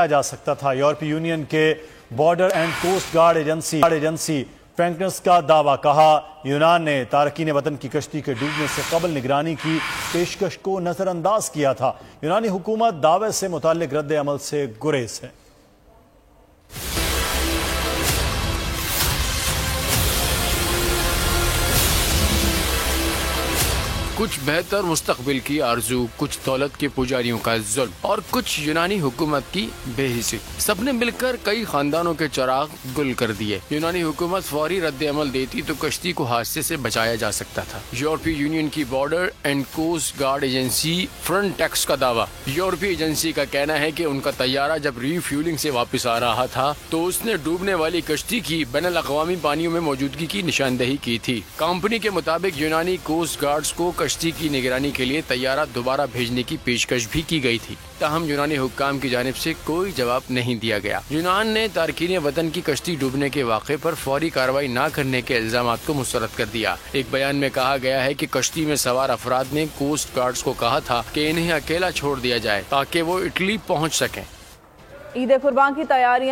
जा सकता था। यूरोपीय यूनियन के border and coast guard agency फ्रैंकनेस का दावा। कहा, यूनान ने तारकीन वतन की कश्ती के डूबने से कबल निगरानी की पेशकश को नजरअंदाज किया था। यूनानी हुकूमत दावे से मुताल्लिक रद्द अमल से गुरेज है। कुछ बेहतर मुस्तकबिल की आरजू, कुछ दौलत के पुजारियों का जुल्म और कुछ यूनानी हुकूमत की बेहिसी, सबने मिलकर कई खानदानों के चिराग गुल कर दिए। यूनानी हुकूमत फौरी रद्द अमल देती तो कश्ती को हादसे से बचाया जा सकता था। यूरोपीय यूनियन की border and coast guard agency Frontex का दावा। यूरोपीय एजेंसी का कहना है कि उनका तैयारा जब रिफ्यूलिंग से वापस आ रहा था तो उसने डूबने वाली कश्ती की बैनुल-अक़वामी पानियों में मौजूदगी की निशानदेही की थी। कंपनी के मुताबिक यूनानी कोस्ट गार्ड्स को कश्ती की निगरानी के लिए तैयारा दोबारा भेजने की पेशकश भी की गई थी, ताहम यूनानी हुक्काम की जानिब से कोई जवाब नहीं दिया गया। यूनान ने तारकीन वतन की कश्ती डूबने के वाक़े पर फौरी कार्रवाई न करने के इल्जामात को मुस्तरद कर दिया। एक बयान में कहा गया है कि कश्ती में सवार अफराद ने कोस्ट गार्ड्स को कहा था कि इन्हें अकेला छोड़ दिया जाए ताकि वो इटली पहुँच सकें। ईद कुर्बान की तैयारियां